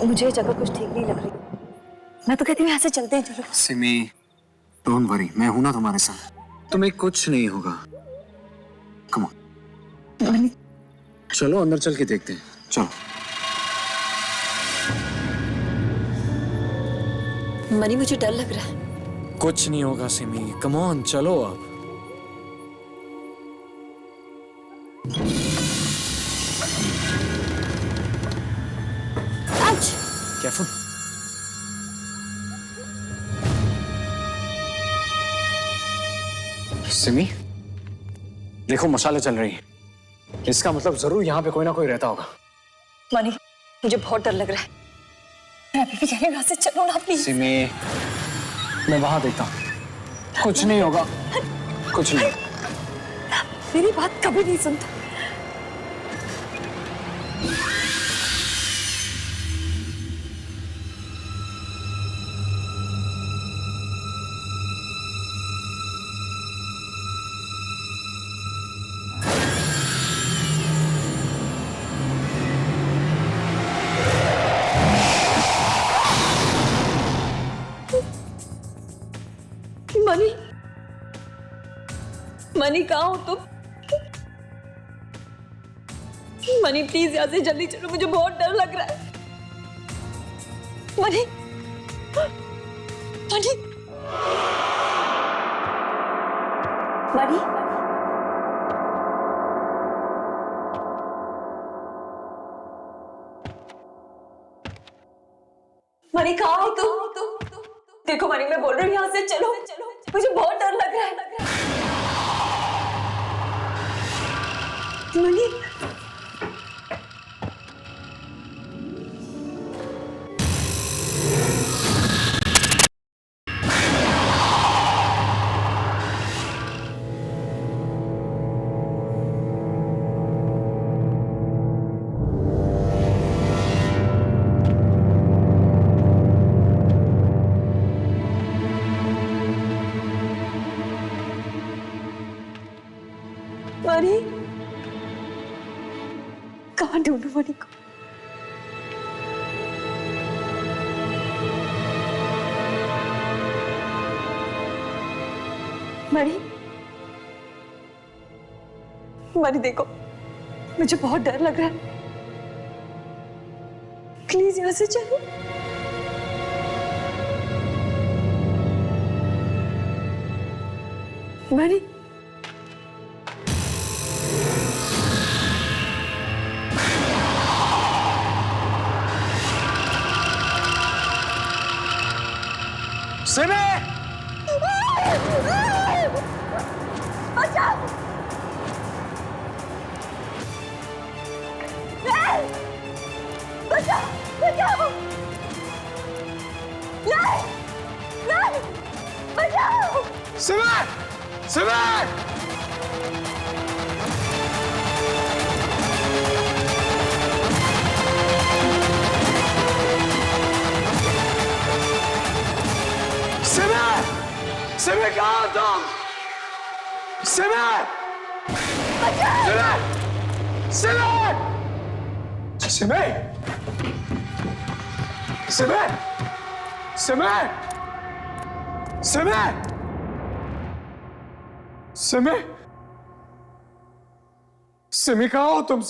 मुझे ये जगह कुछ ठीक नहीं लग रही। मैं तो कहती हूँ यहाँ से चलते हैं, चलो। सिमी, डोंट वरी, मैं हूं ना तुम्हारे साथ। तुम्हें कुछ नहीं होगा। कम ऑन, चलो अंदर चल के देखते हैं। चलो। मनी, मुझे डर लग रहा है। कुछ नहीं होगा सिमी, कम ऑन, चलो अब। केयरफुल। सिमी, देखो मशालें चल रही हैं। इसका मतलब जरूर यहाँ पे कोई ना कोई रहता होगा। मनी, मुझे बहुत डर लग रहा है। मैं अभी भी कह रही हूँ यहाँ से चलो ना प्लीज। सिमी, मैं वहां देखता हूँ। कुछ नहीं होगा, कुछ नहीं। मेरी बात कभी नहीं सुनता। मनी, मनी कहाँ हो तुम? मनी प्लीज यहाँ से जल्दी चलो, मुझे बहुत डर लग रहा है। मनी, मनी, मनी, मनी कहाँ हो तुम? देखो मनी, मैं बोल रही हूँ यहाँ से चलो, मुझे बहुत डर लग रहा है। मनी, मनी, कहाँ ढूंढूं मनी को? मनी, मनी देखो, मुझे बहुत डर लग रहा है। प्लीज यहाँ से चलो। मनी, सिमी! बचाओ! बचाओ! बचाओ! नहीं! नहीं! बचाओ! सिमी! सिमी! सिमी! सिमी कहाँ हो तुम? सिमी! सिमी! सिमी! सिमी! सिमी! सिमी! सिमी! सिमी! सिमी कहाँ हो तुम?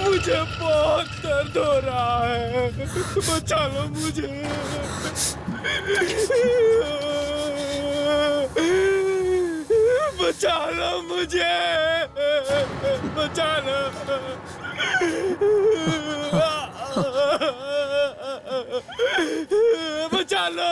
मुझे बहुत दर्द हो रहा है, बचा लो मुझे। बचा लो मुझे, बचा लो। बचा लो।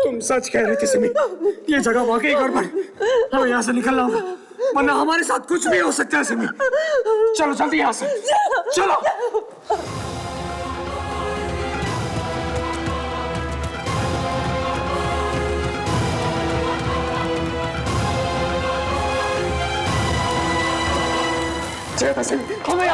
तुम सच कह रही थी सिमी, ये जगह वाकई गड़बड़, हमें यहाँ से निकलना होगा वरना हमारे साथ कुछ भी हो सकता है सिमी। चलो जल्दी यहाँ से चलो। हमें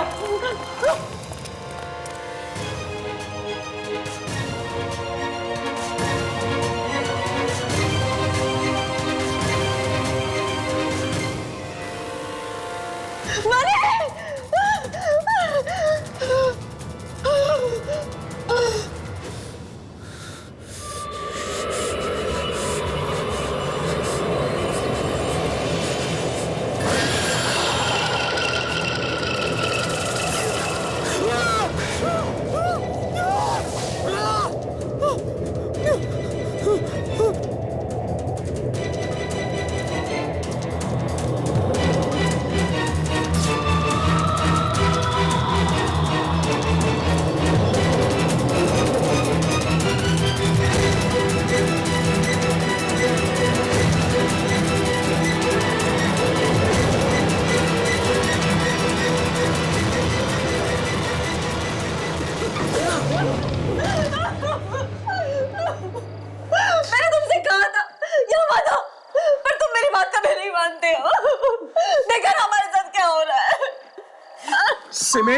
सिमी,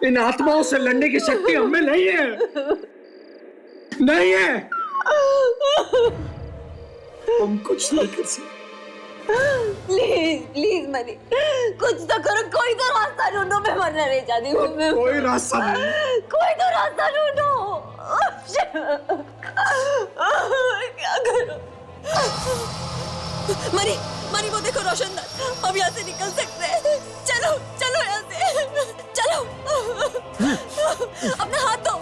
इन आत्माओं से लड़ने की शक्ति हमें नहीं है, नहीं है। हम कुछ नहीं कर सकते। प्लीज प्लीज मनी, कुछ तो करो, कोई तो रास्ता ढूंढो, मैं मरना नहीं चाहती हूँ। कोई रास्ता नहीं, कोई तो रास्ता ढूंढो। क्या करो? मनी मनी, वो देखो रोशनदान, हम यहाँ से निकल सकते हैं। चलो चलो यहाँ से, चलो। अपना हाथ दो।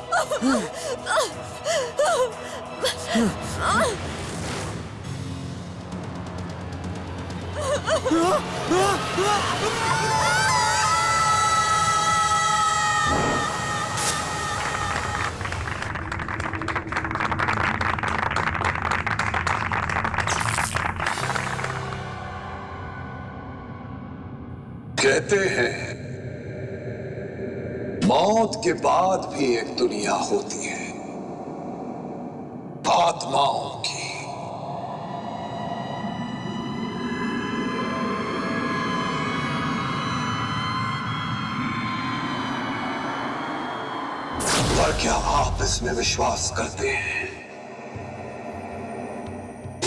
कहते हैं मौत के बाद भी एक दुनिया होती है, आत्माओं की। पर क्या आप इसमें विश्वास करते हैं?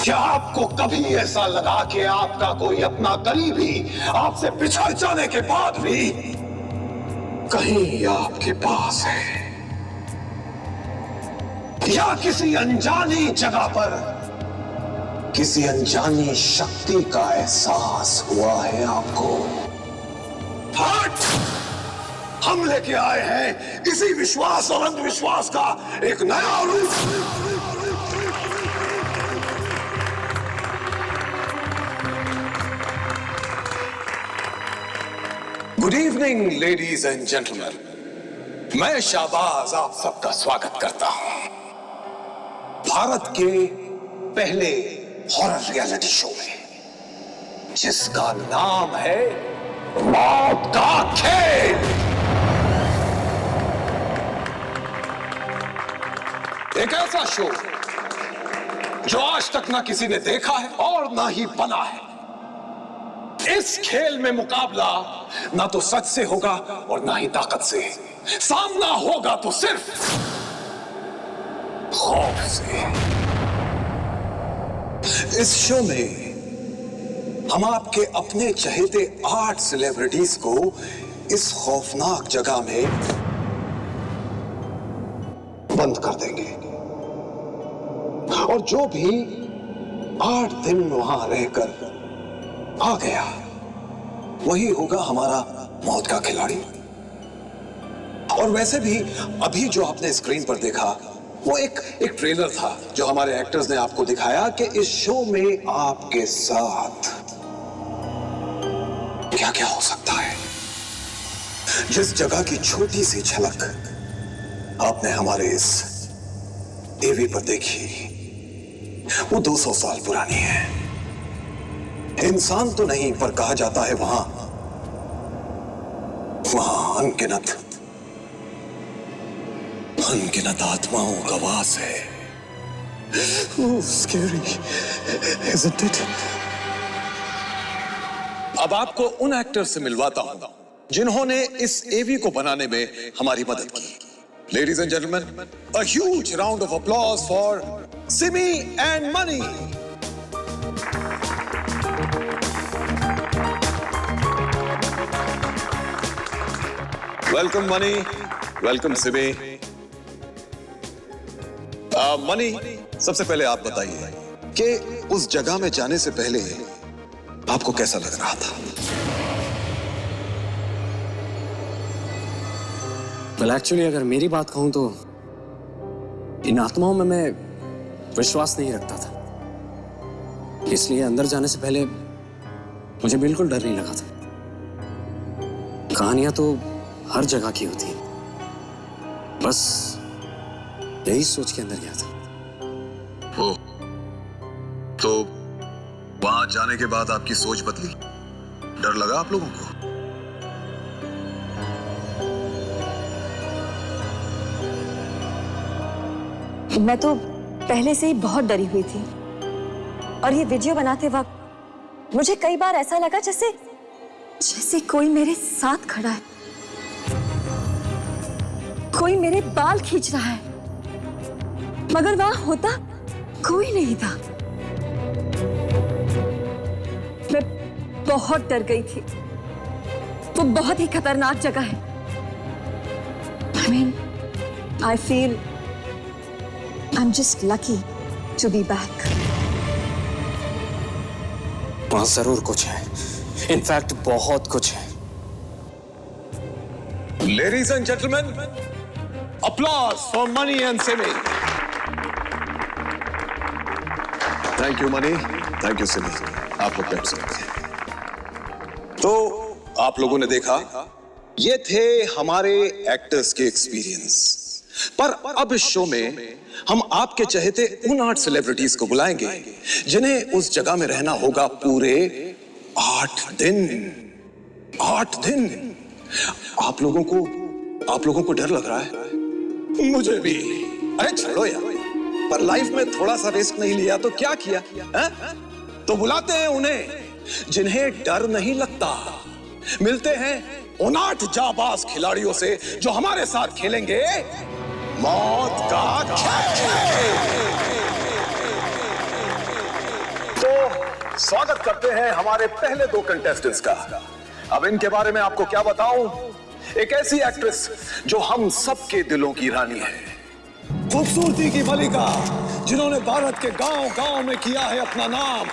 क्या आपको कभी ऐसा लगा कि आपका कोई अपना करीबी आपसे बिछड़ जाने के बाद भी कहीं आपके पास है, या किसी अनजानी जगह पर किसी अनजानी शक्ति का एहसास हुआ है आपको? हट! हम लेके आए हैं इसी विश्वास और अंधविश्वास का एक नया रूप। Good evening ladies and gentleman, मैं शाहबाज आप सबका स्वागत करता हूं भारत के पहले हॉरर रियलिटी शो में, जिसका नाम है मौत का खेल। एक ऐसा शो जो आज तक ना किसी ने देखा है और ना ही बना है। इस खेल में मुकाबला ना तो सच से होगा और ना ही ताकत से, सामना होगा तो सिर्फ खौफ से। इस शो में हम आपके अपने चहेते 8 सेलिब्रिटीज को इस खौफनाक जगह में बंद कर देंगे और जो भी 8 दिन वहां रहकर आ गया वही होगा हमारा मौत का खिलाड़ी। और वैसे भी अभी जो आपने स्क्रीन पर देखा वो एक ट्रेलर था जो हमारे एक्टर्स ने आपको दिखाया कि इस शो में आपके साथ क्या क्या हो सकता है। जिस जगह की छोटी सी झलक आपने हमारे इस टीवी पर देखी वो 200 साल पुरानी है। इंसान तो नहीं पर कहा जाता है वहां अनगिनत आत्माओं का वास है। Scary, isn't it? अब आपको उन एक्टर्स से मिलवाता हूं जिन्होंने इस एवी को बनाने में हमारी मदद की। Ladies and gentlemen, a huge round of applause for Simi and Money. Welcome Money, welcome Simi. Money, सबसे पहले आप बताइए कि उस जगह में जाने से पहले आपको कैसा लग रहा था? well, एक्चुअली अगर मेरी बात कहूं तो इन आत्माओं में मैं विश्वास नहीं रखता था, इसलिए अंदर जाने से पहले मुझे बिल्कुल डर नहीं लगा था। कहानियां तो हर जगह की होती हैं, बस यही सोच के अंदर गया था। ओ, तो वहां जाने के बाद आपकी सोच बदली? डर लगा आप लोगों को? मैं तो पहले से ही बहुत डरी हुई थी और ये वीडियो बनाते वक्त मुझे कई बार ऐसा लगा जैसे कोई मेरे साथ खड़ा है, कोई मेरे बाल खींच रहा है, मगर वहां होता कोई नहीं था। मैं बहुत डर गई थी। वो बहुत ही खतरनाक जगह है। I feel I'm just lucky to be back. वहां जरूर कुछ है, इनफैक्ट बहुत कुछ है। Ladies and gentlemen, applause for Money and Simi. Thank you Money, thank you Simi. आप लोग बैठ सकते हैं। तो आप लोगों ने देखा, ये थे हमारे एक्टर्स के एक्सपीरियंस। पर अब इस शो में हम आपके चहेते उन 8 सेलिब्रिटीज को बुलाएंगे जिन्हें उस जगह में रहना होगा पूरे 8 दिन। 8 दिन। आप लोगों को डर लग रहा है? मुझे भी। अरे छोड़ो यार, पर लाइफ में थोड़ा सा रिस्क नहीं लिया तो क्या किया है? तो बुलाते हैं उन्हें जिन्हें डर नहीं लगता। मिलते हैं उन 8 जाबाज खिलाड़ियों से जो हमारे साथ खेलेंगे मौत का खेल। तो स्वागत करते हैं हमारे पहले 2 कंटेस्टेंट्स का। अब इनके बारे में आपको क्या बताऊं? एक ऐसी एक्ट्रेस जो हम सबके दिलों की रानी है, खूबसूरती की मलिका, जिन्होंने भारत के गांव-गांव में किया है अपना नाम।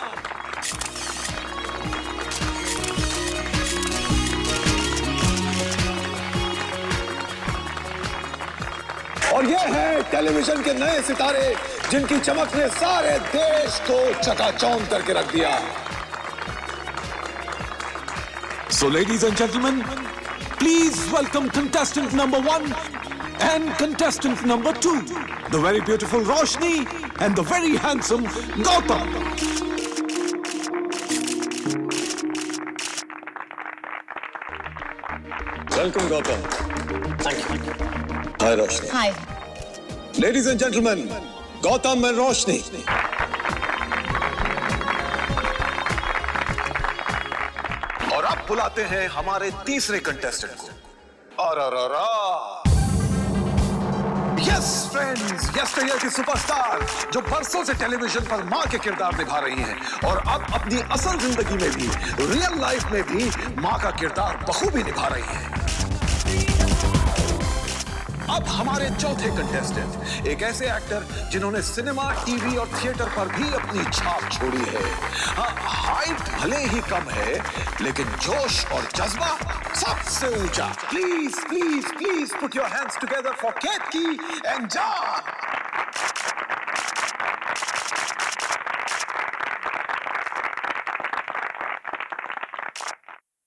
और ये है टेलीविजन के नए सितारे जिनकी चमक ने सारे देश को चकाचौंध करके रख दिया। So, ladies and gentlemen, please welcome contestant number 1 and contestant number 2, the very beautiful Roshni and the very handsome Gautam. Welcome, Gautam. Thank you. Hi, Roshni. Hi. Ladies and gentlemen, Gautam and Roshni. और अब बुलाते हैं हमारे तीसरे contestant को। Yes friends, यस्टरईयर की superstar जो बरसों से टेलीविजन पर मां के किरदार निभा रही हैं और अब अपनी असल जिंदगी में भी, रियल लाइफ में भी मां का किरदार बखूबी निभा रही हैं। अब हमारे चौथे कंटेस्टेंट एक ऐसे एक्टर जिन्होंने सिनेमा, टीवी और थिएटर पर भी अपनी छाप छोड़ी है। हाइट भले ही कम है, लेकिन जोश और जज्बा सबसे ऊंचा। Please please please put your hands together for Ketaki and John.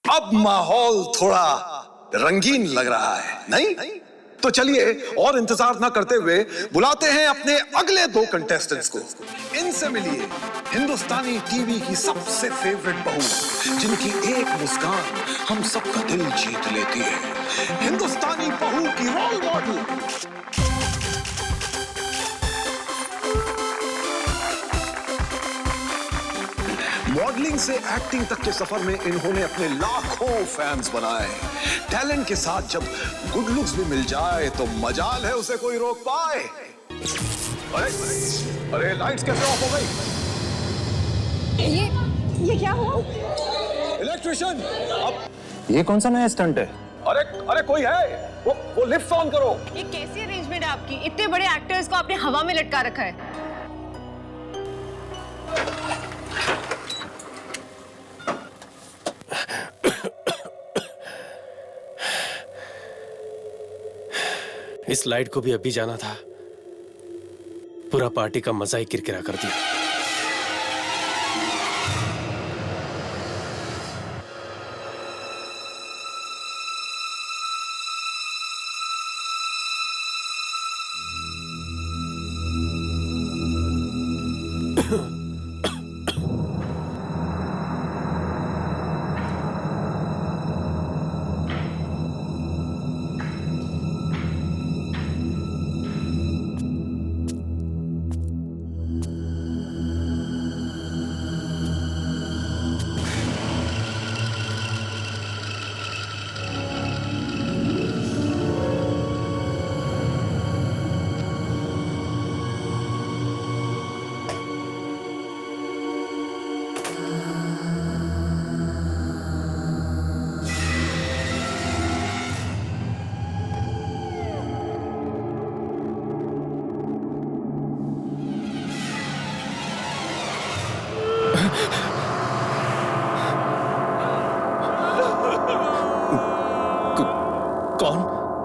अब माहौल थोड़ा रंगीन लग रहा है, नहीं? तो चलिए और इंतजार ना करते हुए बुलाते हैं अपने अगले दो कंटेस्टेंट्स को। इनसे मिलिए हिंदुस्तानी टीवी की सबसे फेवरेट बहू, जिनकी एक मुस्कान हम सबका दिल जीत लेती है। हिंदुस्तानी बहू की रोल मॉडल, मॉडलिंग से एक्टिंग तक के सफर में इन्होंने अपने लाखों फैंस बनाए। टैलेंट के साथ जब गुड लुक्स भी मिल जाए तो मजाल है उसे कोई रोक पाए। अरे लाइट्स कैसे ऑफ हो गई? ये क्या हुआ? इलेक्ट्रिशियन, अब ये कौन सा नया स्टंट है? अरे कोई है? वो लिफ्ट ऑन करो। ये कैसी अरेंजमेंट है आपकी? इतने बड़े एक्टर्स को आपने हवा में लटका रखा है। इस लाइट को भी अभी जाना था, पूरा पार्टी का मजा ही किरकिरा कर दिया।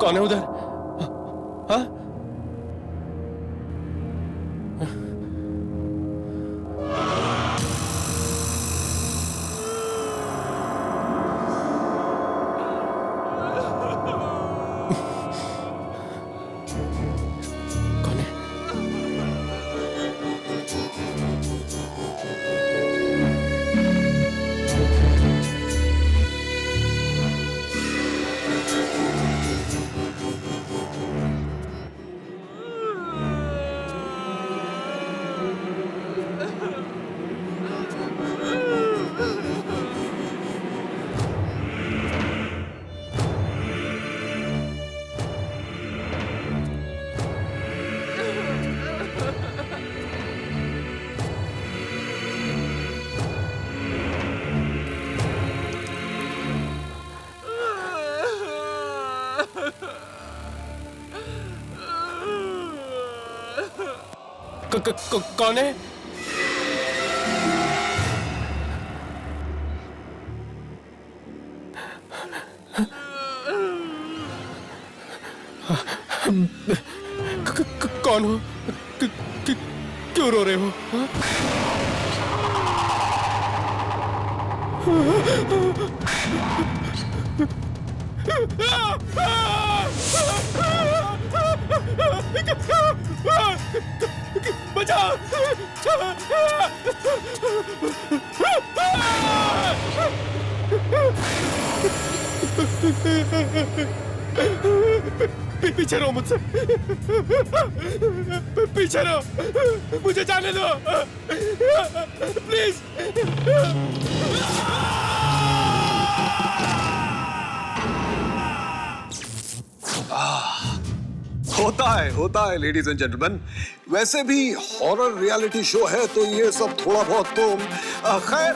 कौन है उधर? हाँ? कौन है? कौन है? कौन हो? क्यों रो रहे हो? बचाओ! पीछे रहो मुझसे, पीछे रहो, मुझे जाने दो प्लीज। होता है लेडीज एंड जेंटलमैन। वैसे भी हॉरर रियलिटी शो है तो ये सब थोड़ा बहुत तो खैर।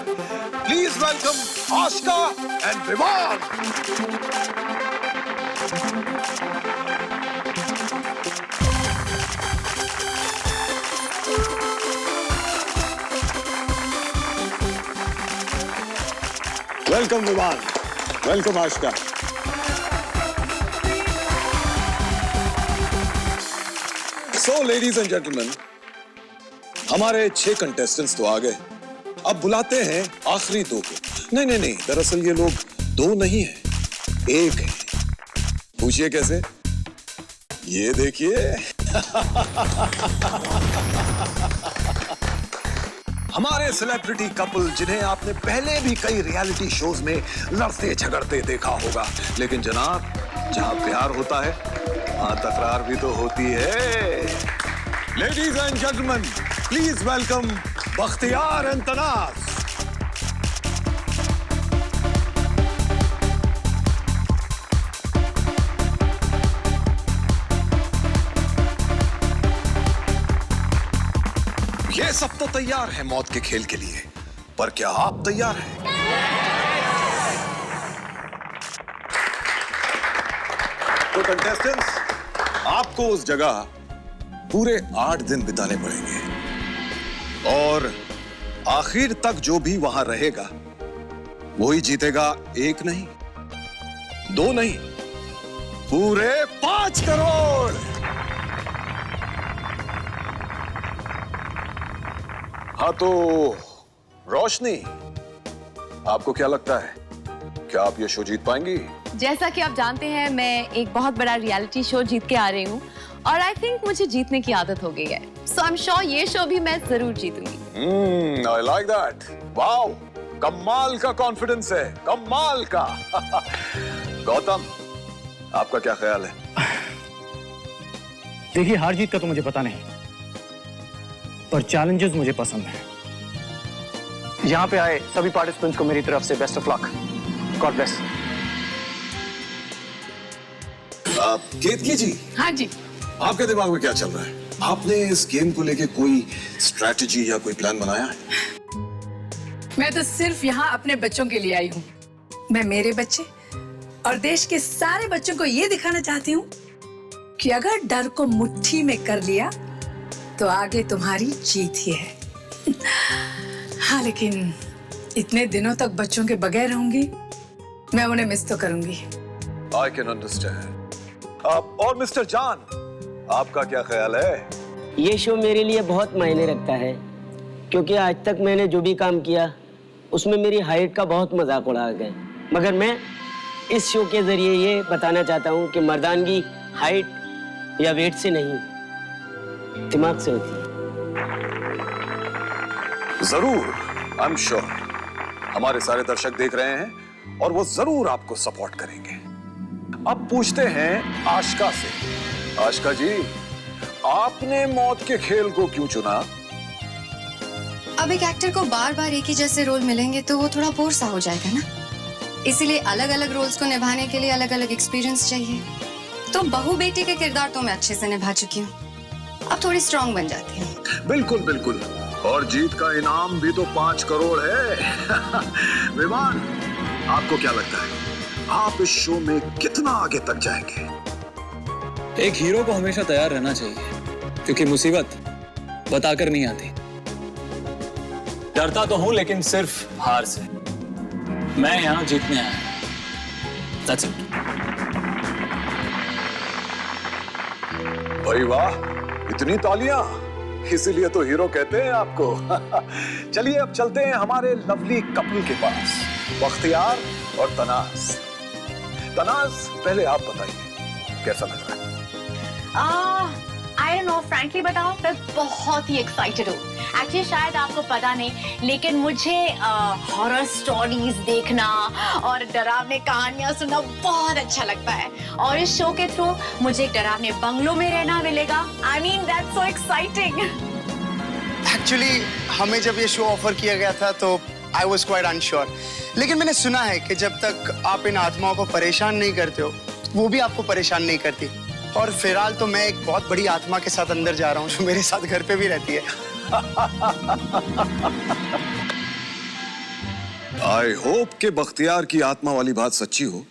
Please welcome Ashika and Vivaan. Welcome Vivaan, welcome Ashika. So ladies and gentleman, हमारे 6 कंटेस्टेंट्स तो आ गए। अब बुलाते हैं आखिरी 2 को। नहीं, दरअसल ये लोग 2 नहीं है, 1 है। पूछिए कैसे? ये देखिए। हमारे सेलिब्रिटी कपल जिन्हें आपने पहले भी कई रियलिटी शोज में लड़ते झगड़ते देखा होगा, लेकिन जनाब जहां प्यार होता है वहां तकरार भी तो होती है। Ladies and gentleman, please welcome Bakhtiyar and Tanaz. ये सब तो तैयार है मौत के खेल के लिए, पर क्या आप तैयार हैं? तो कंटेस्टेंट्स, आपको उस जगह पूरे 8 दिन बिताने पड़ेंगे और आखिर तक जो भी वहां रहेगा वही जीतेगा। 1 नहीं, 2 नहीं, पूरे 5 करोड़। हाँ तो रोशनी, आपको क्या लगता है, क्या आप ये शो जीत पाएंगी? जैसा कि आप जानते हैं, मैं एक बहुत बड़ा रियलिटी शो जीत के आ रही हूँ और आई थिंक मुझे जीतने की आदत हो गई है। सो आई एम श्योर ये शो भी मैं जरूर जीतूंगी। I like that. वाओ, कमाल का कॉन्फिडेंस है, कमाल का। गौतम, आपका क्या ख्याल है? देखिए, हार जीत का तो मुझे पता नहीं, पर चैलेंजेस मुझे पसंद हैं। यहाँ पे आए सभी पार्टिसिपेंट्स को मेरी तरफ से best of luck. God bless. Ketaki ji. हाँ जी। आपके दिमाग में क्या चल रहा है? आपने इस गेम को लेके कोई स्ट्रैटेजी या कोई प्लान बनाया है? मैं तो सिर्फ यहाँ अपने बच्चों के लिए आई हूँ। मैं मेरे बच्चे और देश के सारे बच्चों को ये दिखाना चाहती हूँ कि अगर डर को मुट्ठी में कर लिया तो आगे तुम्हारी जीत ही है। हाँ, लेकिन इतने दिनों तक बच्चों के बगैर रहूंगी, मैं उन्हें मिस तो करूंगी। I can understand. और मिस्टर जान, आपका क्या ख्याल है? ये शो मेरे लिए बहुत मायने रखता है, क्योंकि आज तक मैंने जो भी काम किया उसमें मेरी हाइट का बहुत मजाक उड़ाया गया। मगर मैं इस शो के जरिए ये बताना चाहता हूँ कि मर्दानगी हाइट या वेट से नहीं, दिमाग से होती है। जरूर, आई एम श्योर हमारे सारे दर्शक देख रहे हैं और वो जरूर आपको सपोर्ट करेंगे। अब पूछते हैं आशिका से। आशिका जी, आपने मौत के खेल को क्यों चुना? अब एक एक्टर को बार बार एक ही जैसे रोल मिलेंगे तो वो थोड़ा बोर सा हो जाएगा ना, इसीलिए अलग अलग रोल्स को निभाने के लिए अलग अलग एक्सपीरियंस चाहिए। तो बहू बेटी के किरदार तो मैं अच्छे से निभा चुकी हूँ, अब थोड़ी स्ट्रॉन्ग बन जाती हूँ। बिल्कुल बिल्कुल, और जीत का इनाम भी तो 5 करोड़ है। विमान, आपको क्या लगता है, आप इस शो में कितना आगे तक जाएंगे? एक हीरो को हमेशा तैयार रहना चाहिए, क्योंकि मुसीबत बताकर नहीं आती। डरता तो हूं, लेकिन सिर्फ हार से। मैं यहां जीतने आया हूं। That's it. भाई वाह, इतनी तालियां, इसीलिए तो हीरो कहते हैं आपको। चलिए अब चलते हैं हमारे लवली कपल के पास, बख्तियार और तनाज। तनाज, पहले आप बताइए कैसा लग रहा है? I don't know, frankly बताऊं, मैं बहुत ही एक्साइटेड हूँ। एक्चुअली शायद आपको पता नहीं, लेकिन मुझे हॉरर स्टोरीज देखना और डरावने कहानियां सुनना बहुत अच्छा लगता है, और इस शो के थ्रू मुझे एक डरावने बंगलों में रहना मिलेगा। I mean, that's so exciting. Actually हमें जब ये शो ऑफर किया गया था तो I was quite unsure, लेकिन मैंने सुना है कि जब तक आप इन आत्माओं को परेशान नहीं करते हो, वो भी आपको परेशान नहीं करती। और फिलहाल तो मैं एक बहुत बड़ी आत्मा के साथ अंदर जा रहा हूँ जो मेरे साथ घर पे भी रहती है। आई होप कि बख्तियार की आत्मा वाली बात सच्ची हो,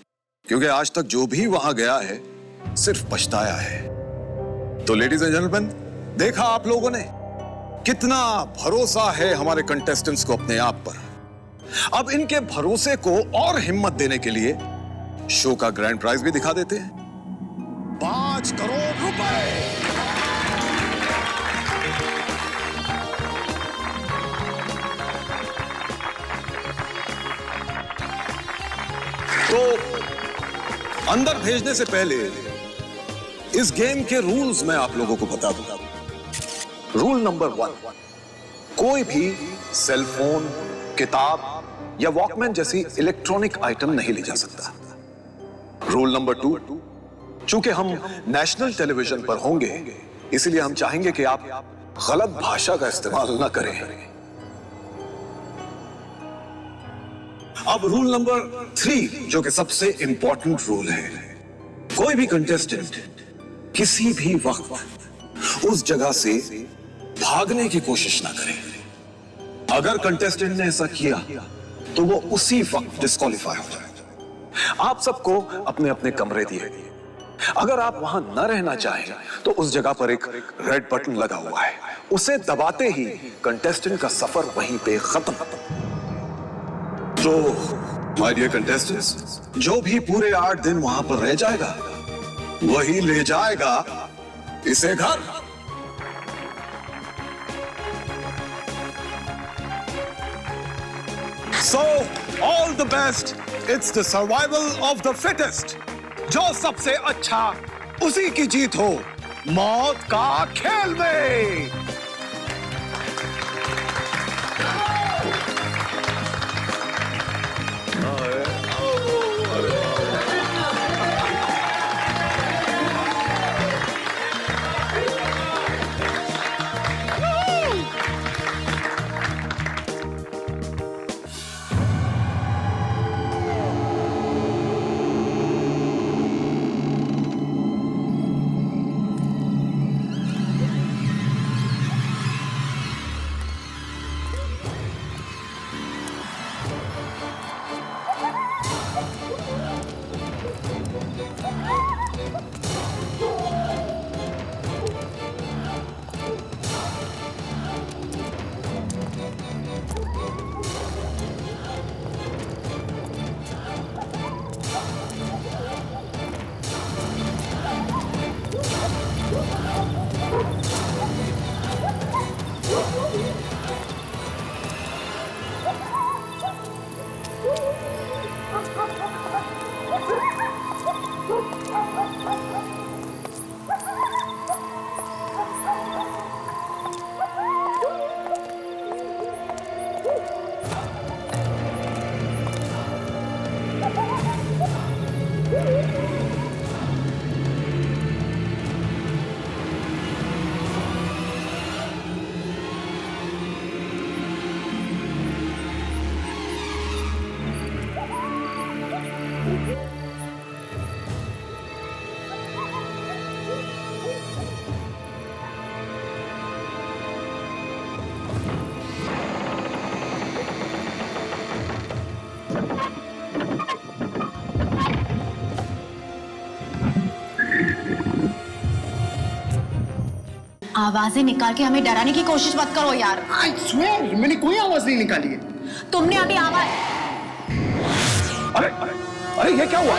क्योंकि आज तक जो भी वहां गया है सिर्फ पछताया है। तो लेडीज एंड जेंटलमैन, देखा आप लोगों ने कितना भरोसा है हमारे कंटेस्टेंट्स को अपने आप पर। अब इनके भरोसे को और हिम्मत देने के लिए शो का ग्रैंड प्राइज भी दिखा देते हैं, 5 करोड़ रुपए। तो अंदर भेजने से पहले इस गेम के रूल्स मैं आप लोगों को बता दूंगा। रूल नंबर 1, कोई भी सेल फोन, किताब या वॉकमैन जैसी इलेक्ट्रॉनिक आइटम नहीं ले जा सकता। रूल नंबर 2, चूंकि हम नेशनल टेलीविजन पर होंगे, इसलिए हम चाहेंगे कि आप गलत भाषा का इस्तेमाल न करें। अब रूल नंबर 3, जो कि सबसे इंपॉर्टेंट रूल है, कोई भी कंटेस्टेंट किसी भी वक्त उस जगह से भागने की कोशिश ना करे। अगर कंटेस्टेंट ने ऐसा किया तो वो उसी वक्त डिस्क्वालीफाई हो जाए। आप सबको अपने अपने कमरे दिए। अगर आप वहां न रहना चाहें तो उस जगह पर एक रेड बटन लगा हुआ है, उसे दबाते ही कंटेस्टेंट का सफर वहीं पे खत्म। तो माय डियर कंटेस्टेंट्स, जो भी पूरे 8 दिन वहां पर रह जाएगा वही ले जाएगा इसे घर। So all the best. It's the survival of the fittest. जो सबसे अच्छा उसी की जीत हो मौत का खेल में। आवाजें निकाल के हमें डराने की कोशिश मत करो यार। I swear, मैंने कोई आवाज नहीं निकाली है। तुमने अभी आवाज। अरे अरे अरे ये क्या हुआ?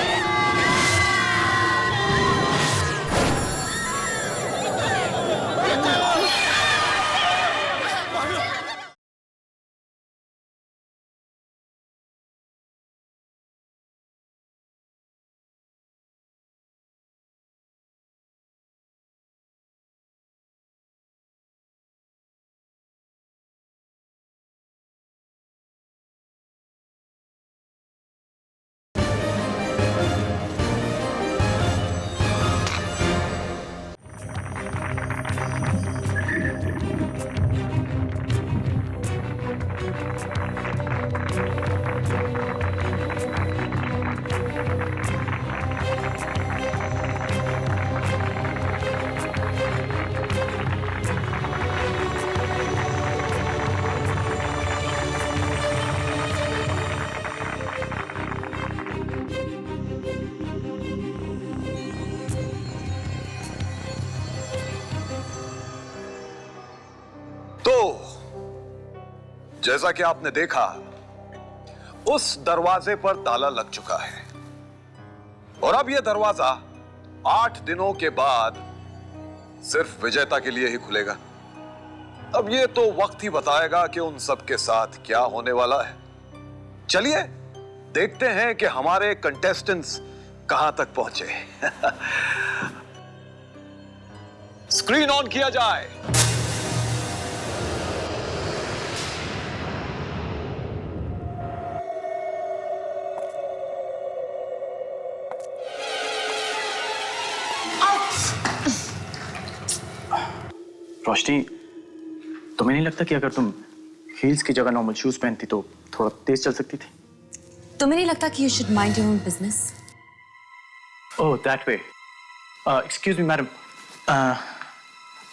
जैसा कि आपने देखा, उस दरवाजे पर ताला लग चुका है और अब यह दरवाजा 8 दिनों के बाद सिर्फ विजेता के लिए ही खुलेगा। अब यह तो वक्त ही बताएगा कि उन सब के साथ क्या होने वाला है। चलिए देखते हैं कि हमारे कंटेस्टेंट्स कहां तक पहुंचे। स्क्रीन ऑन किया जाए। रोशनी, तुम्हें नहीं लगता कि अगर तुम हील्स की जगह नॉर्मल शूज पहनती तो थोड़ा तेज चल सकती थी? तुम्हें नहीं लगता कि you should mind your own business? Oh, that way. Excuse me madam,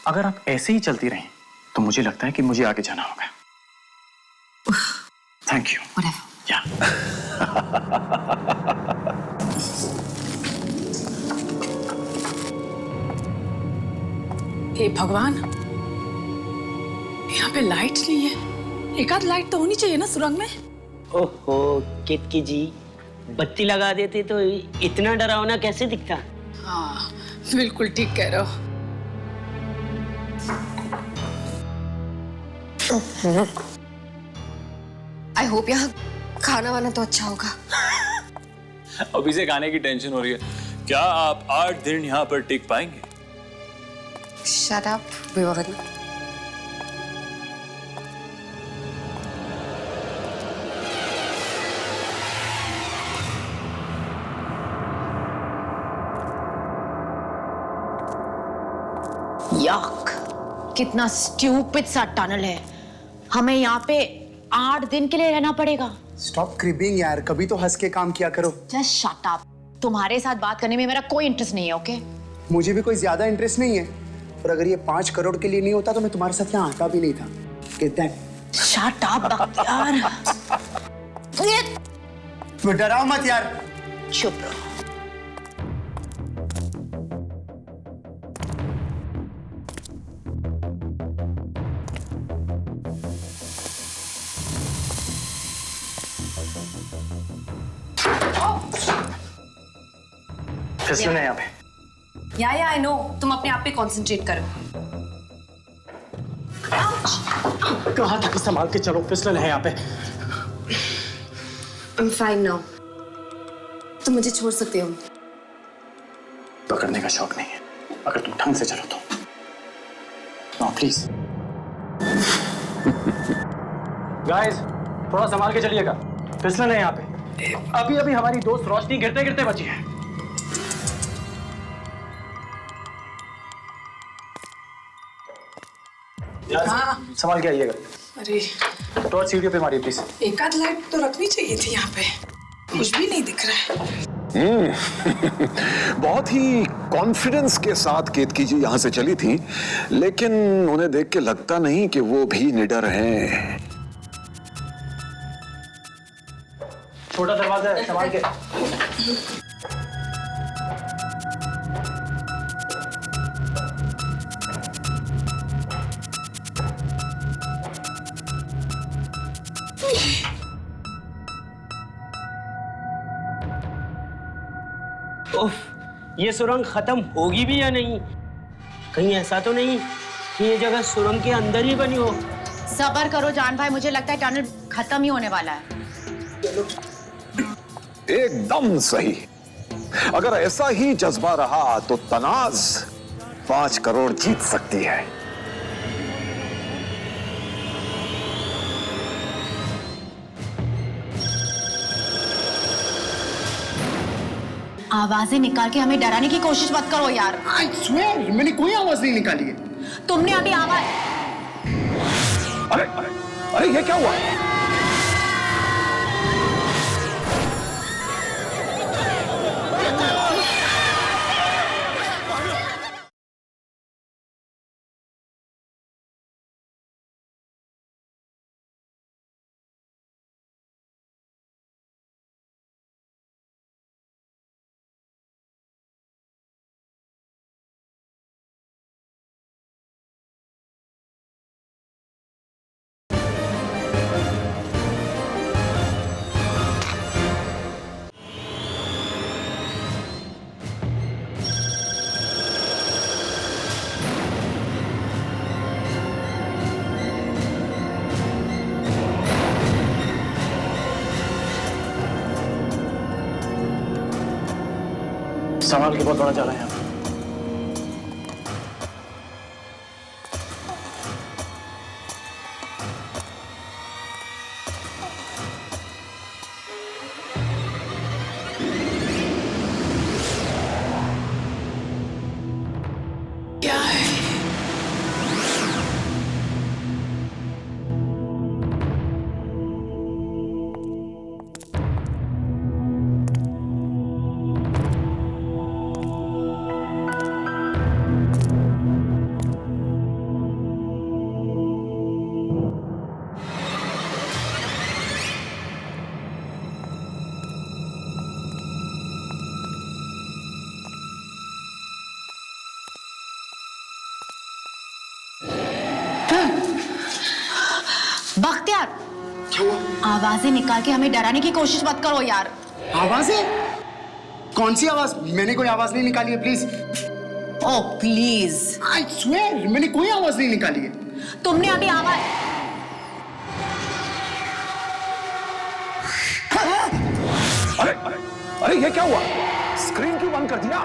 अगर आप ऐसे ही चलती रहें तो मुझे लगता है कि मुझे आगे जाना होगा। Thank you. या हे भगवान, यहाँ पे लाइट नहीं है। एक आध लाइट तो होनी चाहिए ना सुरंग में। ओहो केतकी जी, बत्ती लगा देते तो इतना डरावना कैसे दिखता। हाँ बिल्कुल ठीक कह रहे हो। आई होप यहाँ खाना वाना तो अच्छा होगा। अभी से खाने की टेंशन हो रही है। क्या आप 8 दिन यहाँ पर टिक पाएंगे? Shut up Vivaan. याक, कितना स्टूपिड सा टनल है। हमें यहाँ पे 8 दिन के लिए रहना पड़ेगा। स्टॉप क्रिबिंग यार, कभी तो हंस के काम किया करो। Just shut up. तुम्हारे साथ बात करने में मेरा कोई इंटरेस्ट नहीं है, ओके? मुझे भी कोई ज्यादा इंटरेस्ट नहीं है, और अगर ये 5 करोड़ के लिए नहीं होता तो मैं तुम्हारे साथ यहाँ आता भी नहीं था। Get that? Shut up Bakhtiyar. तो डराओ मत यार। चुप रहो। फिसलन है यहाँ पे। या आई नो, तुम अपने आप पे कंसंट्रेट करो। कहा था कि संभाल के चलो, फिसलन है यहाँ पे। I'm fine now. तुम मुझे छोड़ सकते हो। पकड़ने का शौक नहीं है, अगर तुम ढंग से चलो तो। No please. गाइस, थोड़ा संभाल के चलिएगा, फिसलन है यहाँ पे। अभी अभी हमारी दोस्त रोशनी गिरते गिरते बची है। हाँ। संभाल के आइएगा। अरे तो सीढ़ियों पे मारिए प्लीज। एक आध लाइट तो रखनी चाहिए थी यहाँ पे, कुछ भी नहीं दिख रहा है। बहुत ही कॉन्फिडेंस के साथ केतकी जी यहां से चली थी, लेकिन उन्हें देख के लगता नहीं कि वो भी निडर हैं। छोटा दरवाजा है, संभाल के। ओफ, ये सुरंग खत्म होगी भी या नहीं? कहीं ऐसा तो नहीं कि ये जगह सुरंग के अंदर ही बनी हो? सब्र करो जान भाई, मुझे लगता है टनल खत्म ही होने वाला है। एकदम सही। अगर ऐसा ही जज्बा रहा तो तनाज 5 करोड़ जीत सकती है। आवाजें निकाल के हमें डराने की कोशिश मत करो यार। I swear, मैंने कोई आवाज नहीं निकाली है। तुमने अभी आवाज। अरे अरे अरे, ये क्या हुआ? संभाल के बहुत बड़ा चाला है यहाँ पे। क्या है? बख्तियार, आवाजें निकाल के हमें डराने की कोशिश मत करो यार। आवाजें? कौन सी आवाज? मैंने कोई आवाज नहीं निकाली है, please. Oh please. I swear मैंने कोई आवाज नहीं निकाली है। तुमने अभी आवाज अरे ये क्या हुआ? स्क्रीन क्यों बंद कर दिया?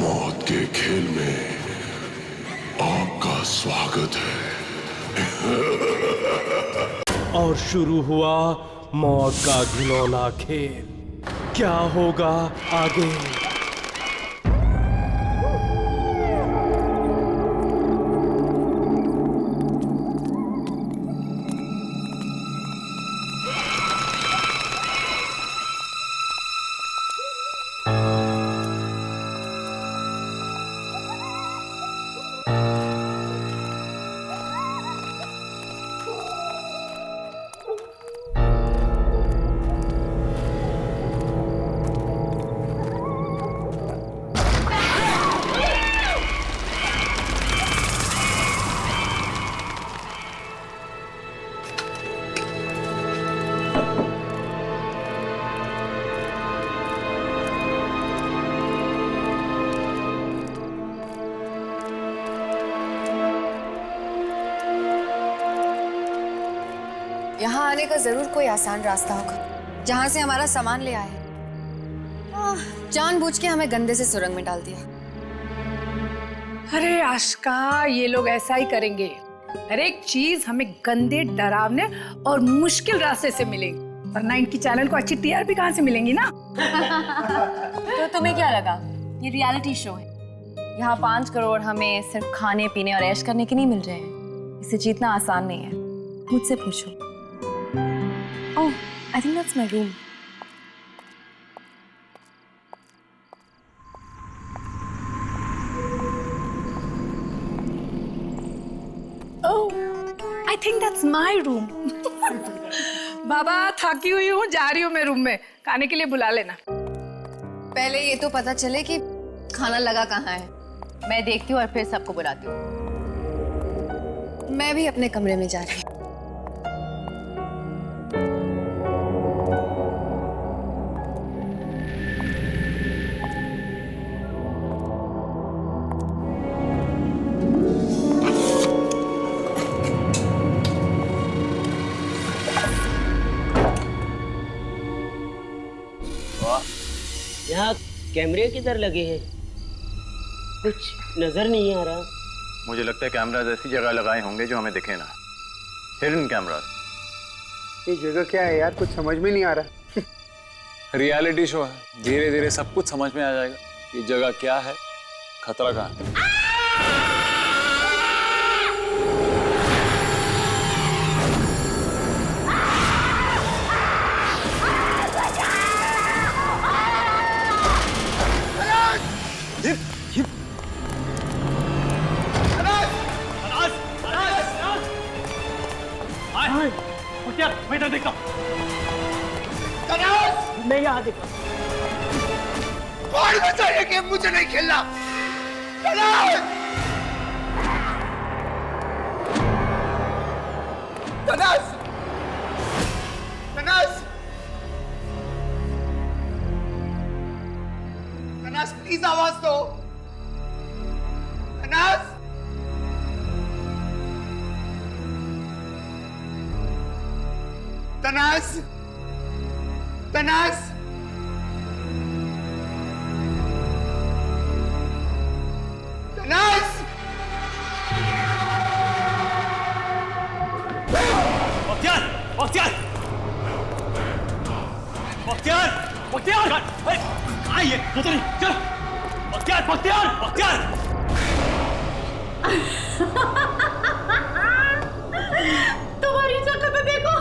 मौत के खेल में आपका स्वागत है। और शुरू हुआ मौत का घिनौना खेल। क्या होगा आगे? यहाँ आने का जरूर कोई आसान रास्ता होगा जहाँ से हमारा सामान ले आए। जानबूझ के हमें गंदे से सुरंग में डाल दिया। अरे आशिका, ये लोग ऐसा ही करेंगे। हर एक चीज हमें गंदे, डरावने और मुश्किल रास्ते से मिलेगी, वरना इनकी चैनल को अच्छी टीआरपी कहाँ से मिलेंगी ना। तो तुम्हें क्या लगा ये रियलिटी शो है? यहाँ 5 करोड़ हमें सिर्फ खाने पीने और ऐश करने के नहीं मिल रहे हैं। इसे जीतना आसान नहीं है। मुझसे पूछो। Oh, I think that's my room. I think that's my room. बाबा थकी हुई हूँ, जा रही हूँ मैं रूम में, खाने के लिए बुला लेना। पहले ये तो पता चले कि खाना लगा कहाँ है। मैं देखती हूँ और फिर सबको बुलाती हूँ। मैं भी अपने कमरे में जा रही हूँ। यहाँ कैमरे किधर लगे हैं? कुछ नजर नहीं आ रहा। मुझे लगता है कैमराज ऐसी जगह लगाए होंगे जो हमें दिखे ना, हिडन कैमराज। ये जगह क्या है यार, कुछ समझ में नहीं आ रहा। रियलिटी शो है, धीरे धीरे सब कुछ समझ में आ जाएगा। ये जगह क्या है, खतरा कहाँ है। मैं इधर देखता हूँ। मैं यहाँ देखता हूँ। कौन बताइए कि मुझे नहीं खेलना? तनास! तनास! तनास प्लीज आवाज दो। तनास! तनास! तनास! तनास! बख्तियार! बख्तियार! बख्तियार! बख्तियार! अरे कहाँ है ये? वो तो नहीं, चल! बख्तियार! बख्तियार! बख्तियार! तुम्हारी शक्ल तो देखो,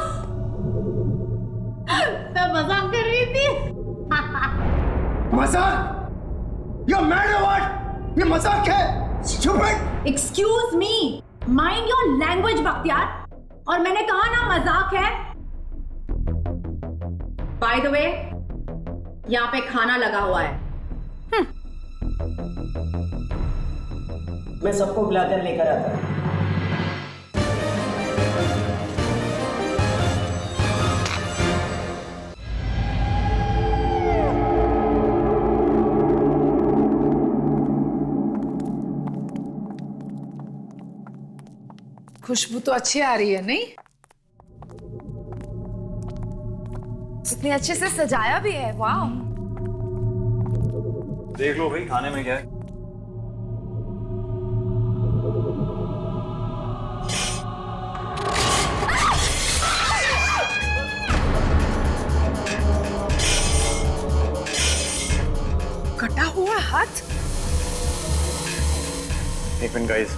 मैं मजाक कर रही थी। मजाक? You're mad or what? ये मजाक है? Stupid! Excuse me, mind your language Bakhtiyar. और मैंने कहा ना मजाक है। By the way, यहाँ पे खाना लगा हुआ है। मैं सबको बुलाकर लेकर आता हूँ। खुशबू तो अच्छी आ रही है, नहीं? इतने अच्छे से सजाया भी है, वाह। देख लो भाई खाने में क्या है। कटा हुआ हाथ। एक मिनट गाइस,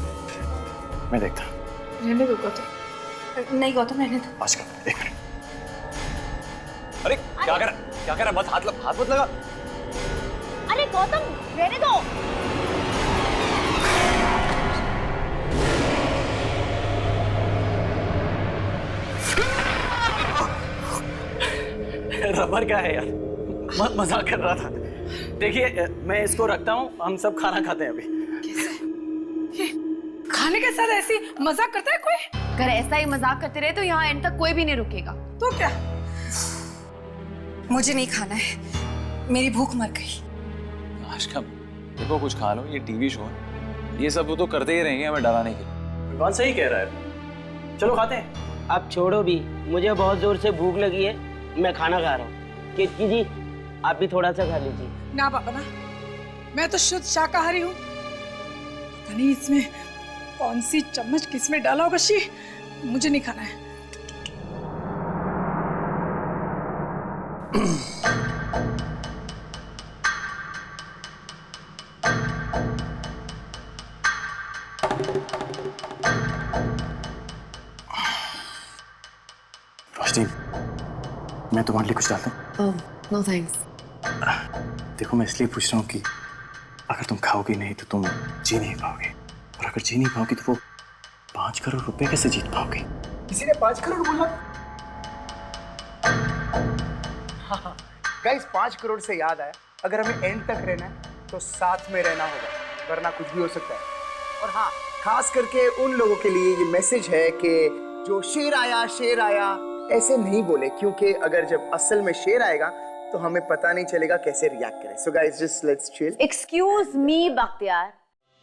मैं देखता हूँ। रहने दो गौतम। नहीं गौतम, रहने दो। आज का एक मिनट। अरे क्या कर रहा? मत हाथ मत लगा। अरे गौतम, रहने दो। रबर क्या है यार? मजाक कर रहा था। देखिए मैं इसको रखता हूँ, हम सब खाना खाते हैं अभी। खाने के साथ ऐसी मजाक करता है कोई? अगर ऐसा ही मजाक करते रहे तो यहाँ एंड तक कोई भी नहीं रुकेगा। तो क्या? मुझे नहीं खाना है, मेरी भूख मर गई। आशका देखो कुछ खा लो, ये टीवी शो है, ये सब वो तो करते ही रहेंगे हमें डराने के लिए। कौन सही कह रहा है, चलो खाते हैं। आप छोड़ो भी, मुझे बहुत जोर से भूख लगी है, मैं खाना खा रहा हूँ। केतकी जी आप भी थोड़ा सा खा लीजिए। ना पापा ना, मैं तो शुद्ध शाकाहारी हूँ। पता नहीं इसमें कौन सी चम्मच किसमें डाला होगा। शी, मुझे नहीं खाना है। रोशनी, मैं तुम्हारे लिए कुछ डालता हूँ। No thanks. देखो मैं इसलिए पूछ रहा हूँ कि अगर तुम खाओगी नहीं तो तुम जी नहीं पाओगे, और अगर जी नहीं पाओगी तो वो 5 करोड़ रुपए कैसे जीत पाओगे? किसी ने 5 करोड़ बोला? हाँ गाइस, 5 करोड़ से याद आया, अगर हमें एंड तक रहना है तो साथ में रहना होगा, वरना कुछ भी हो सकता है। और हाँ, खास करके उन लोगों के लिए ये मैसेज है कि जो शेर आया ऐसे नहीं बोले, क्योंकि अगर जब असल में शेर आएगा तो हमें पता नहीं चलेगा कैसे रिएक्ट करें। So guys, just let's chill. Excuse me Bakhtiyar,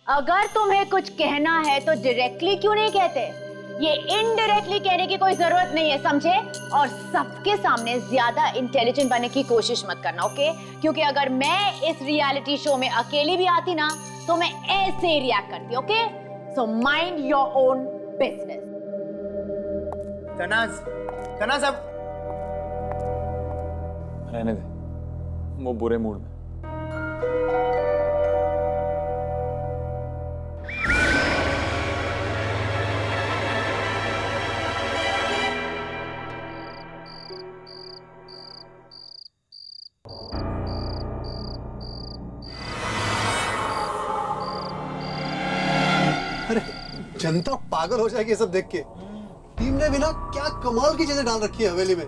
अगर तुम्हें कुछ कहना है तो डायरेक्टली क्यों नहीं कहते? ये इनडायरेक्टली कहने की कोई जरूरत नहीं है, समझे? और सबके सामने ज्यादा इंटेलिजेंट बनने की कोशिश मत करना, ओके? क्योंकि अगर मैं इस रियलिटी शो में अकेली भी आती ना तो मैं ऐसे रिएक्ट करती, okay? So mind your own business. Tanaz अब रहने दे, वो बुरे मूड में। अरे जनता पागल हो जाएगी ये सब देख के। टीम ने भी ना क्या कमाल की चीजें डाल रखी है हवेली में।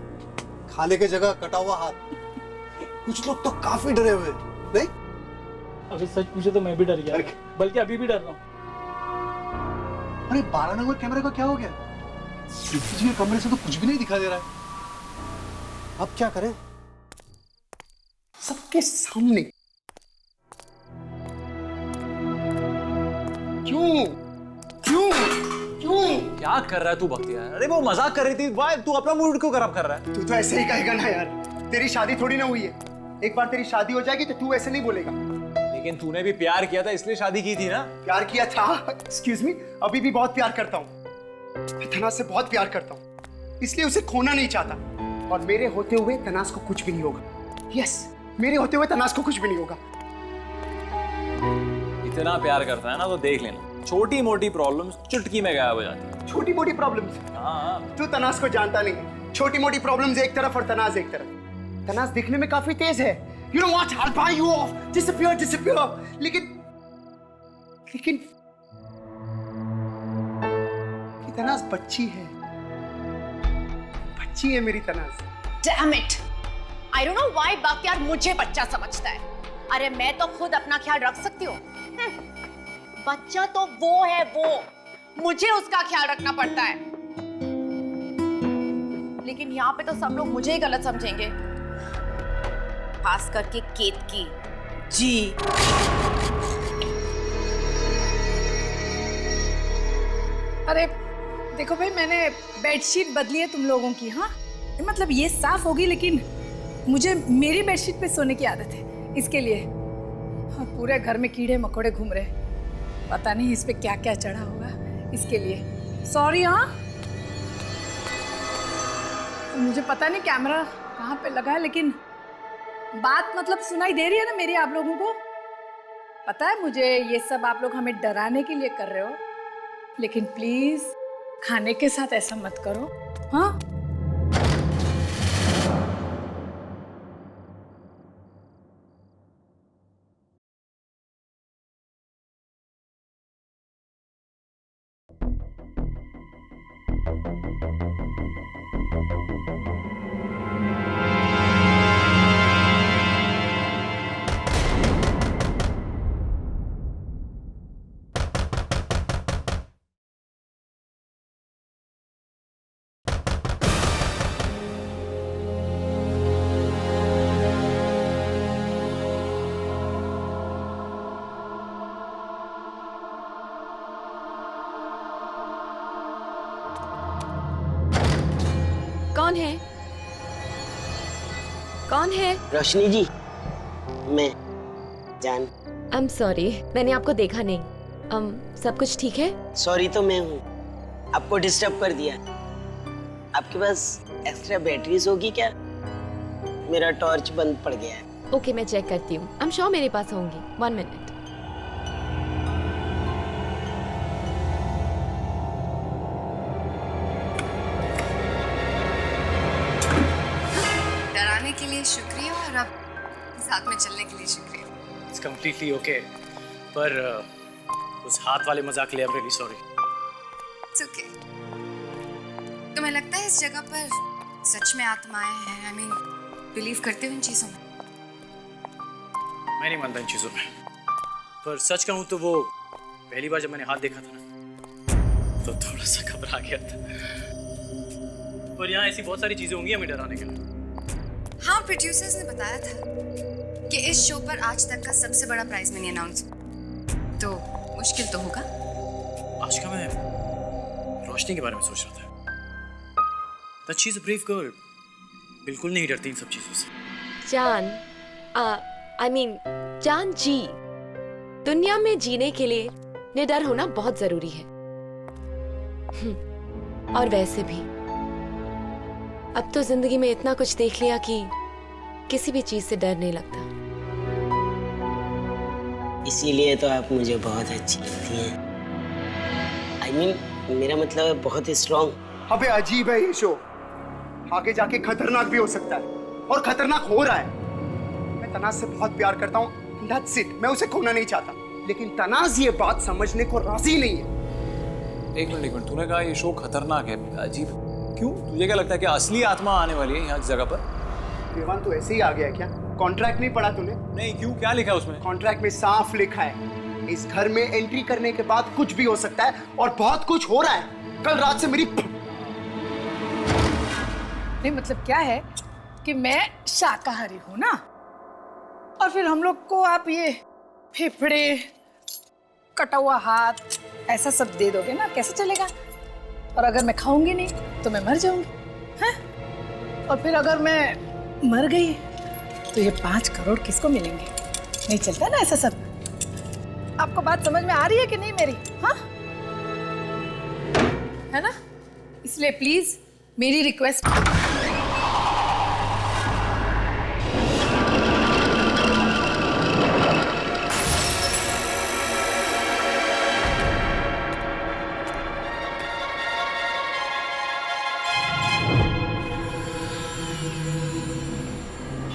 खाने की जगह कटा हुआ हाथ। कुछ लोग तो काफी डरे हुए हैं, नहीं? अभी सच पूछे तो मैं भी डर गया, बल्कि अभी भी डर रहा हूँ। अरे 12 नंबर कैमरे का क्या हो गया? सीसीटीवी कैमरे से तो कुछ भी नहीं दिखाई दे रहा है। अब क्या करें? सबके सामने क्यों? क्या कर रहा है तू बख्तियार? अरे वो मजाक कर रही थी, वाह तू अपना मूड क्यों खराब कर रहा है? तू तो ऐसे ही कहेगा ना यार, तेरी शादी थोड़ी ना हुई है। एक बार तेरी शादी हो जाएगी तो तू ऐसे नहीं बोलेगा। लेकिन तूने भी प्यार किया था इसलिए शादी की थी ना? प्यार किया था? एक्सक्यूज मी, अभी भी बहुत प्यार करता हूँ। मैं तनाज से बहुत प्यार करता हूँ, इसलिए उसे खोना नहीं चाहता। और मेरे होते हुए तनाज को कुछ भी नहीं होगा। यस, मेरे होते हुए तनाज को कुछ भी नहीं होगा। इतना प्यार करता है ना तो देख लेना, छोटी मोटी प्रॉब्लम्स चुटकी में गायब हो जाती है। छोटी मोटी प्रॉब्लम्स? हाँ। तू तनाज को जानता नहीं। छोटी मोटी प्रॉब्लम्स एक तरफ और तनाज एक तरफ। तनाज दिखने में काफी तेज है। You know what? I'll buy you off. Disappear. लेकिन तनाज बच्ची है। बच्ची है मेरी Tanaz. Damn it! I don't know why Bakhtiyar मुझे बच्चा समझता है। अरे मैं तो खुद अपना ख्याल रख सकती हूँ। बच्चा तो वो है, वो मुझे उसका ख्याल रखना पड़ता है। लेकिन यहाँ पे तो सब लोग मुझे ही गलत समझेंगे, खास करके केतकी जी। अरे देखो भाई, मैंने बेडशीट बदली है तुम लोगों की। हाँ, मतलब ये साफ होगी, लेकिन मुझे मेरी बेडशीट पे सोने की आदत है, इसके लिए। और पूरे घर में कीड़े मकोड़े घूम रहे, पता नहीं इस पे क्या क्या चढ़ा होगा, इसके लिए सॉरी। हाँ, मुझे पता नहीं कैमरा कहाँ पे लगा है, लेकिन बात मतलब सुनाई दे रही है ना मेरी आप लोगों को? पता है मुझे ये सब आप लोग हमें डराने के लिए कर रहे हो, लेकिन प्लीज खाने के साथ ऐसा मत करो। हाँ, कौन है? रोशनी जी, मैं जान। आई एम सॉरी, मैंने आपको देखा नहीं। सब कुछ ठीक है? सॉरी तो मैं हूँ, आपको डिस्टर्ब कर दिया। आपके पास एक्स्ट्रा बैटरीज होगी क्या? मेरा टॉर्च बंद पड़ गया है। ओके, मैं चेक करती हूँ। आई एम श्योर मेरे पास होंगी। 1 मिनट। डराने के लिए शुक्रिया और अब साथ में चलने के लिए शुक्रिया। इट्स कंप्लीटली ओके, पर उस हाथ वाले मजाक के लिए I am really sorry. It's okay. तुम्हें लगता है इस जगह पर सच में आत्माएं हैं? I mean, बिलीव करते हो इन चीजों में? मैं नहीं मानता इन चीजों में, पर सच कहूं तो वो पहली बार जब मैंने हाथ देखा था ना, तो थोड़ा सा घबरा गया था। पर यहाँ ऐसी बहुत सारी चीजें होंगी हमें डराने के लिए। हाँ, प्रोड्यूसर्स ने बताया था कि इस शो पर आज तक का सबसे बड़ा प्राइज मनी अनाउंस, तो मुश्किल तो होगा। आज का मैं रोशनी के बारे में सोच रहा था। That she's a brave girl. बिल्कुल नहीं डरती इन सब चीजों से। जान, I mean, जान जी, दुनिया में जीने के लिए निडर होना बहुत जरूरी है। और वैसे भी अब तो जिंदगी में इतना कुछ देख लिया कि किसी भी चीज से डर नहीं लगता। इसीलिए तो आप मुझे बहुत अच्छी लगती हैं। I mean, मेरा मतलब है बहुत स्ट्रॉन्ग। अबे अजीब है ये शो, आगे जाके खतरनाक भी हो सकता है और खतरनाक हो रहा है। मैं तनाज से बहुत प्यार करता हूँ, that's it, मैं उसे खोना नहीं चाहता, लेकिन तनाज ये बात समझने को राजी नहीं है। एक मिनट, तूने कहा ये शो खतरनाक है, अजीब क्यों? तुझे क्या लगता है कि असली आत्मा आने वाली है यहाँ की जगह पर? देवान तो ऐसे ही आ गया क्या? कॉन्ट्रैक्ट नहीं पढ़ा तूने? नहीं, क्यों? क्या लिखा है उसमें? कॉन्ट्रैक्ट में साफ लिखा है, इस घर में एंट्री करने के बाद कुछ भी हो सकता है और बहुत कुछ हो रहा है। कल रात से मेरी नहीं, मतलब क्या है कि मैं शाकाहारी हूँ ना, और फिर हम लोग को आप ये फेफड़े, कटा हुआ हाथ ऐसा सब दे दोगे ना, कैसे चलेगा? और अगर मैं खाऊंगी नहीं तो मैं मर जाऊंगी, हैं? और फिर अगर मैं मर गई तो ये 5 करोड़ किसको मिलेंगे? नहीं चलता ना ऐसा सब। आपको बात समझ में आ रही है कि नहीं मेरी? हाँ, है ना? इसलिए प्लीज मेरी रिक्वेस्ट,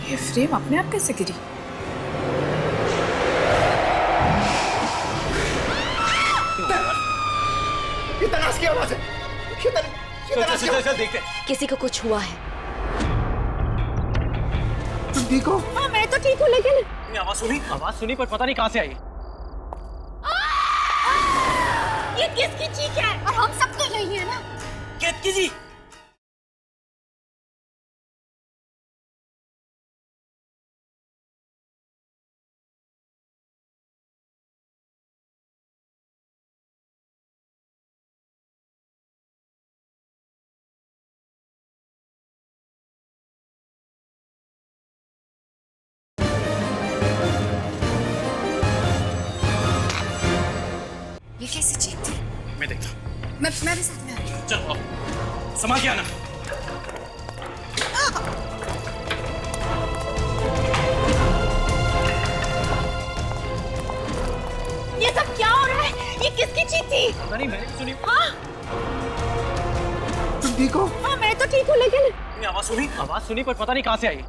ये फ्रेम अपने आप कैसे गिरी? ये तनाज की आवाज है। चल देखते हैं। किसी को कुछ हुआ है। तुम ठीक हो? हाँ, मैं तो ठीक हूँ, लेकिन आवाज सुनी पर पता नहीं कहाँ से आई। ये किसकी चीख है? और हम सब तो यही है ना? केतकी जी, ये कैसी चीख थी? मैं देखता हूँ। मैं भी साथ में आ रही हूँ। चलो संभाल के आना। ये सब क्या हो रहा है? ये किसकी चीख थी? पता नहीं, मैंने भी सुनी। हाँ? तुम ठीक हो? हाँ, मैं तो ठीक हूँ, लेकिन आवाज सुनी पर पता नहीं कहाँ से आई।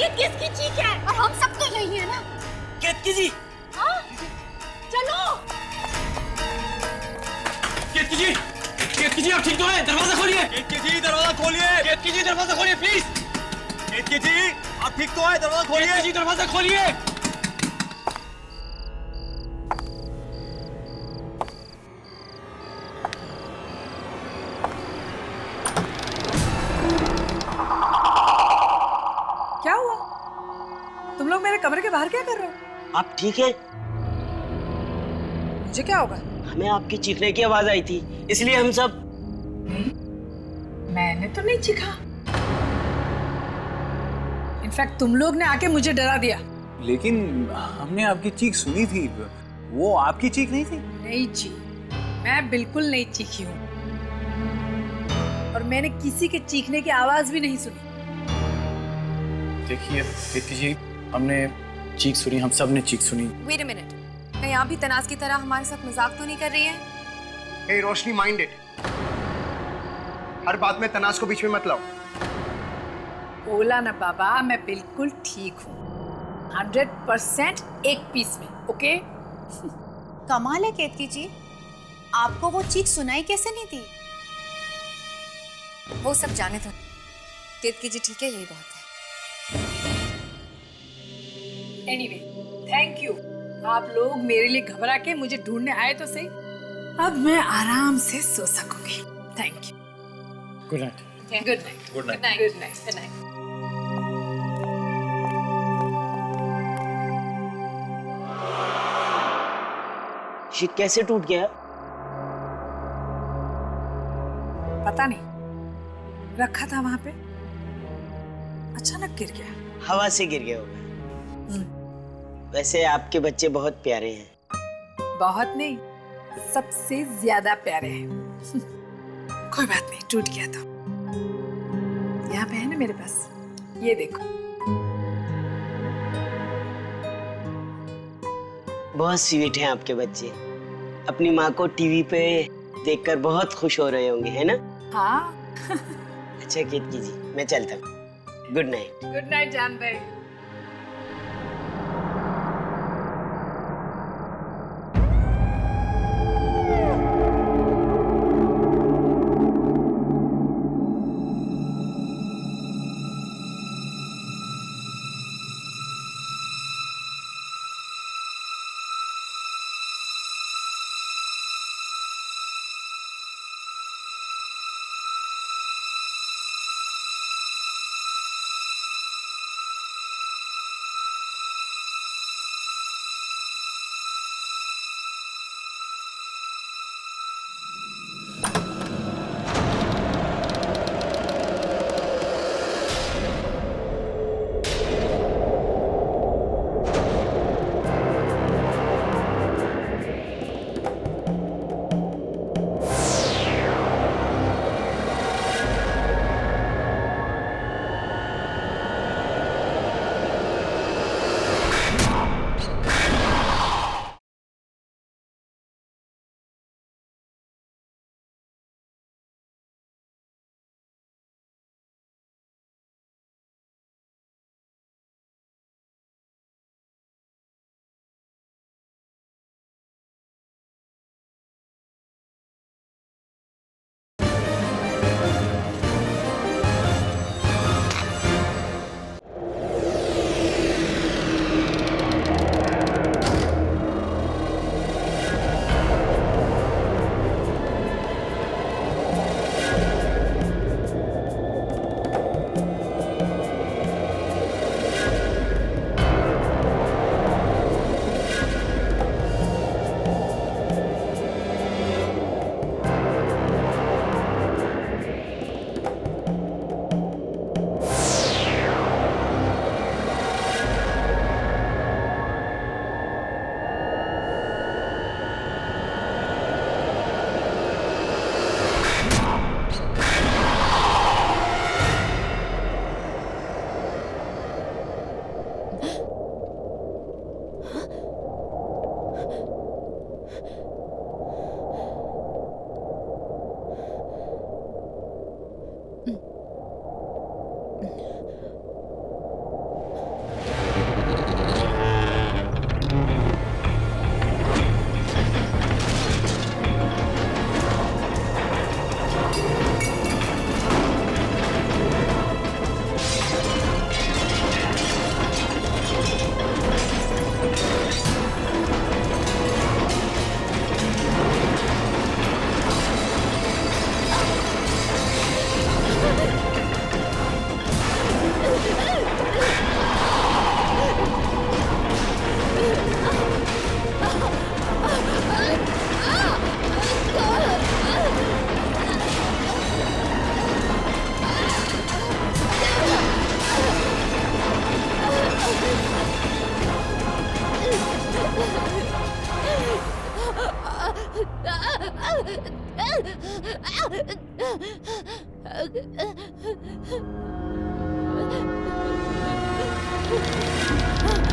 ये किसकी चीख है? और हम सब तो यही है ना? केतकी जी, हाँ? चलो। केतकी जी आप ठीक तो हैं? दरवाजा खोलिए। केतकी जी दरवाजा खोलिए। केतकी जी दरवाजा खोलिए प्लीज। केतकी जी आप ठीक तो हैं? दरवाजा खोलिए। केतकी जी दरवाजा खोलिए। क्या हुआ? तुम लोग मेरे कमरे के बाहर क्या कर रहे हो? आप ठीक है? मुझे क्या होगा? हमें आपकी चीखने की आवाज आई थी, इसलिए हम सब। मैंने तो नहीं चीखा। इनफैक्ट तुम लोग ने आके मुझे डरा दिया। लेकिन हमने आपकी चीख सुनी थी, वो आपकी चीख नहीं थी। नहीं जी, मैं बिल्कुल नहीं चीखी हूँ, और मैंने किसी के चीखने की आवाज भी नहीं सुनी। देखिए केतकी जी, हमने चीख सुनी, हम सब ने चीख सुनी। Wait a minute, कहीं आप भी तनाज की तरह हमारे साथ मजाक तो नहीं कर रही हैं? हे रोशनी, माइंडेड, हर बात में तनाज को बीच में मत लाओ। बोला ना बाबा, मैं बिल्कुल ठीक हूँ, 100% एक पीस में, ओके? कमाल है केतकी जी, आपको वो चीख सुनाई कैसे नहीं दी? वो सब जाने दो, केतकी जी ठीक है, यही बहुत है। Anyway, thank you. आप लोग मेरे लिए घबरा के मुझे ढूंढने आए तो सही। अब मैं आराम से सो सकूंगी। Thank you. Good night. Good night. Good night. Good night. Good night. ये कैसे टूट गया? पता नहीं, रखा था वहां पे, अचानक गिर गया। हवा से गिर गया होगा। वैसे आपके बच्चे बहुत प्यारे हैं। बहुत नहीं, सबसे ज्यादा प्यारे हैं। कोई बात नहीं, टूट गया तो यहाँ पे है ना मेरे पास, ये देखो। बहुत स्वीट हैं आपके बच्चे। अपनी माँ को टीवी पे देखकर बहुत खुश हो रहे होंगे, है ना? हाँ। अच्छा केतकी जी, मैं चलता हूँ। Good night. गुड नाइट जान भाई। Ah!